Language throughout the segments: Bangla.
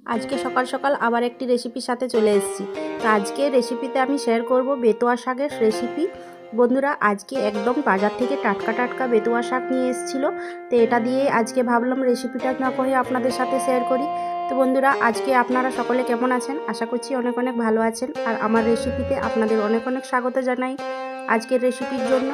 আজকে সকাল সকাল আবার একটি রেসিপির সাথে চলে এসেছি। তো আজকে রেসিপিতে আমি শেয়ার করব বেতোয়া শাকের রেসিপি। বন্ধুরা, আজকে একদম বাজার থেকে টাটকা টাটকা বেতোয়া শাক নিয়ে এসেছিলো। তো এটা দিয়ে আজকে ভাবলাম রেসিপিটা না করে আপনাদের সাথে শেয়ার করি। তো বন্ধুরা, আজকে আপনারা সকলে কেমন আছেন? আশা করছি অনেক অনেক ভালো আছেন। আর আমার রেসিপিতে আপনাদের অনেক অনেক স্বাগত জানাই আজকের রেসিপির জন্য।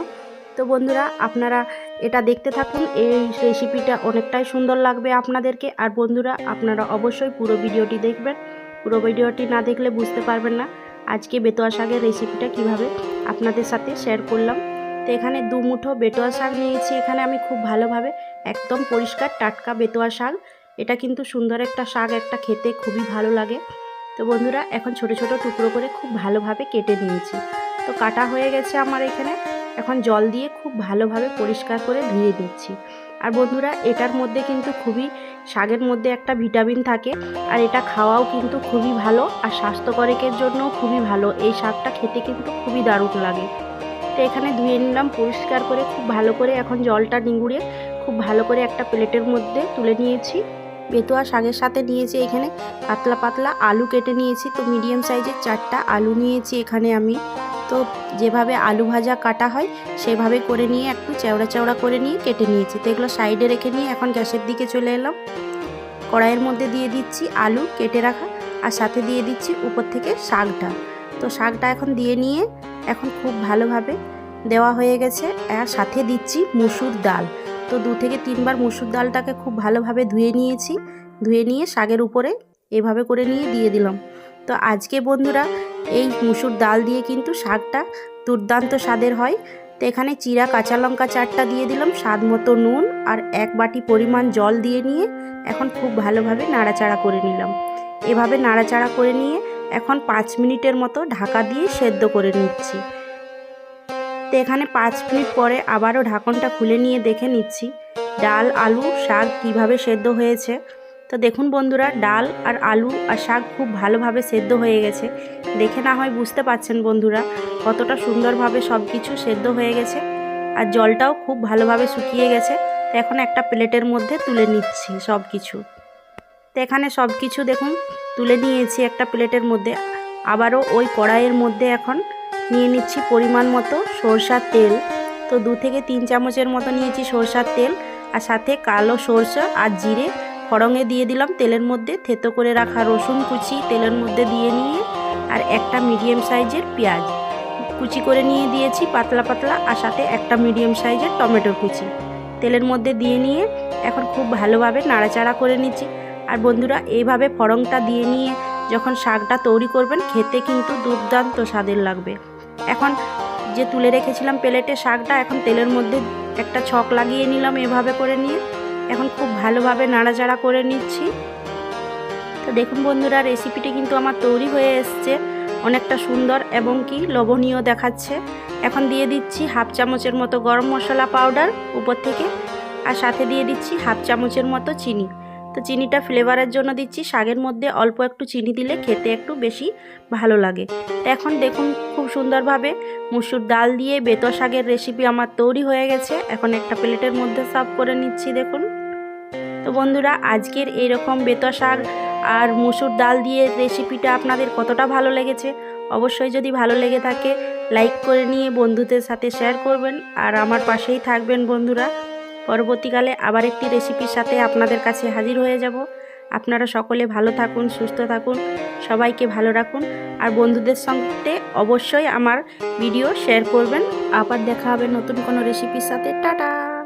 তো বন্ধুরা, আপনারা এটা দেখতে থাকুন, এই রেসিপিটা অনেকটাই সুন্দর লাগবে আপনাদেরকে। আর বন্ধুরা, আপনারা অবশ্যই পুরো ভিডিওটি দেখবেন, পুরো ভিডিওটি না দেখলে বুঝতে পারবেন না আজকে বেতোয়া শাকের রেসিপিটা কিভাবে আপনাদের সাথে শেয়ার করলাম। তো এখানে 2 মুঠো বেতোয়া শাক নিয়েছি এখানে আমি, খুব ভালোভাবে একদম পরিষ্কার টাটকা বেতোয়া শাক। এটা কিন্তু সুন্দর একটা শাক, একটা খেতে খুবই ভালো লাগে। তো বন্ধুরা, এখন ছোট ছোট টুকরো করে খুব ভালোভাবে কেটে নিয়েছি। তো কাটা হয়ে গেছে আমার এখানে। এখন জল দিয়ে খুব ভালোভাবে পরিষ্কার করে ধুয়ে দিচ্ছি। আর বন্ধুরা, এটার মধ্যে কিন্তু খুবই, শাকের মধ্যে একটা ভিটামিন থাকে, আর এটা খাওয়াও কিন্তু খুবই ভালো, আর স্বাস্থ্যকরের জন্যও খুবই ভালো। এই শাকটা খেতে কিন্তু খুবই দারুণ লাগে। তো এখানে ধুয়ে নিলাম পরিষ্কার করে খুব ভালো করে। এখন জলটা নিংড়ে খুব ভালো করে একটা প্লেটের মধ্যে তুলে নিয়েছি। বেতোয়া শাকের সাথে নিয়েছি এখানে পাতলা পাতলা আলু কেটে নিয়েছি। তো মিডিয়াম সাইজের 4টা আলু নিয়েছি এখানে আমি। তো যেভাবে আলু ভাজা কাটা হয় সেভাবে করে নিয়ে একটু চেওড়া চেওড়া করে নিয়ে কেটে নিয়েছি। তো এগুলো সাইডে রেখে নিয়ে এখন গ্যাসের দিকে চলে এলাম। কড়াইয়ের মধ্যে দিয়ে দিচ্ছি আলু কেটে রাখা, আর সাথে দিয়ে দিচ্ছি উপর থেকে শাকটা। তো শাকটা এখন দিয়ে নিয়ে এখন খুব ভালোভাবে দেওয়া হয়ে গেছে। আর সাথে দিচ্ছি মুসুর ডাল। তো 2 থেকে 3 বার মুসুর ডালটাকে খুব ভালোভাবে ধুয়ে নিয়েছি। ধুয়ে নিয়ে শাকের উপরে এভাবে করে নিয়ে দিয়ে দিলাম। তো আজকে বন্ধুরা, এই মুসুর ডাল দিয়ে কিন্তু শাকটা দুর্দান্ত স্বাদের হয়। তো এখানে চিরা কাঁচা লঙ্কা 4টা দিয়ে দিলাম, স্বাদ মতো নুন, আর 1 বাটি পরিমাণ জল দিয়ে নিয়ে এখন খুব ভালোভাবে নাড়াচাড়া করে নিলাম। এভাবে নাড়াচাড়া করে নিয়ে এখন 5 মিনিটের মতো ঢাকা দিয়ে সেদ্ধ করে নিচ্ছি। তো এখানে 5 মিনিট পরে আবারও ঢাকনটা খুলে নিয়ে দেখে নিচ্ছি ডাল, আলু, শাক কিভাবে সেদ্ধ হয়েছে। তো দেখুন বন্ধুরা, ডাল আর আলু আর শাক খুব ভালোভাবে সেদ্ধ হয়ে গেছে। দেখে না হয় বুঝতে পারছেন বন্ধুরা কতটা সুন্দরভাবে সব কিছু সেদ্ধ হয়ে গেছে, আর জলটাও খুব ভালোভাবে শুকিয়ে গেছে। তো এখন একটা প্লেটের মধ্যে তুলে নিচ্ছি সব কিছু। তো এখানে সব কিছু দেখুন তুলে নিয়েছি একটা প্লেটের মধ্যে। আবারও ওই কড়াইয়ের মধ্যে এখন নিয়ে নিচ্ছি পরিমাণ মতো সরষার তেল। তো 2 থেকে 3 চামচের মতো নিয়েছি সরষার তেল, আর সাথে কালো সরষা আর জিরে ফড়ঙে দিয়ে দিলাম তেলের মধ্যে। থেতো করে রাখা রসুন কুচি তেলের মধ্যে দিয়ে নিয়ে, আর একটা মিডিয়াম সাইজের পেঁয়াজ কুচি করে নিয়ে দিয়েছি পাতলা পাতলা, আর সাথে একটা মিডিয়াম সাইজের টমেটো কুচি তেলের মধ্যে দিয়ে নিয়ে এখন খুব ভালোভাবে নাড়াচাড়া করে নিচ্ছি। আর বন্ধুরা, এইভাবে ফড়ংটা দিয়ে নিয়ে যখন শাকটা তৈরি করবেন খেতে কিন্তু দুর্দান্ত স্বাদের লাগবে। এখন যে তুলে রেখেছিলাম প্লেটে শাকটা, এখন তেলের মধ্যে একটা ছক লাগিয়ে নিলাম এভাবে করে নিয়ে এখন খুব ভালোভাবে নাড়াচাড়া করে নিচ্ছি। তো দেখুন বন্ধুরা, রেসিপিটি কিন্তু আমার তৈরি হয়ে এসছে, অনেকটা সুন্দর এবং কি লোভনীয় দেখাচ্ছে। এখন দিয়ে দিচ্ছি 1/2 চামচের মতো গরম মশলা পাউডার উপর থেকে, আর সাথে দিয়ে দিচ্ছি 1/2 চামচের মতো চিনি। তো চিনিটা ফ্লেভারের জন্য দিচ্ছি, শাকের মধ্যে অল্প একটু চিনি দিলে খেতে একটু বেশি ভালো লাগে। এখন দেখুন খুব সুন্দরভাবে মুসুর ডাল দিয়ে বেতোয়া শাকের রেসিপি আমার তৈরি হয়ে গেছে। এখন একটা প্লেটের মধ্যে সার্ভ করে নিচ্ছি দেখুন। তো বন্ধুরা, আজকের এইরকম বেতোয়া শাক আর মুসুর ডাল দিয়ে রেসিপিটা আপনাদের কতটা ভালো লেগেছে অবশ্যই যদি ভালো লেগে থাকে লাইক করে নিয়ে বন্ধুদের সাথে শেয়ার করবেন, আর আমার পাশেই থাকবেন বন্ধুরা। পরবর্তীকালে আবার একটি রেসিপির সাথে আপনাদের কাছে হাজির হয়ে যাব। আপনারা সকলে ভালো থাকুন, সুস্থ থাকুন, সবাইকে ভালো রাখুন, আর বন্ধুদের সঙ্গে অবশ্যই আমার ভিডিও শেয়ার করবেন। আবার দেখা হবে নতুন কোনো রেসিপির সাথে। টাটা।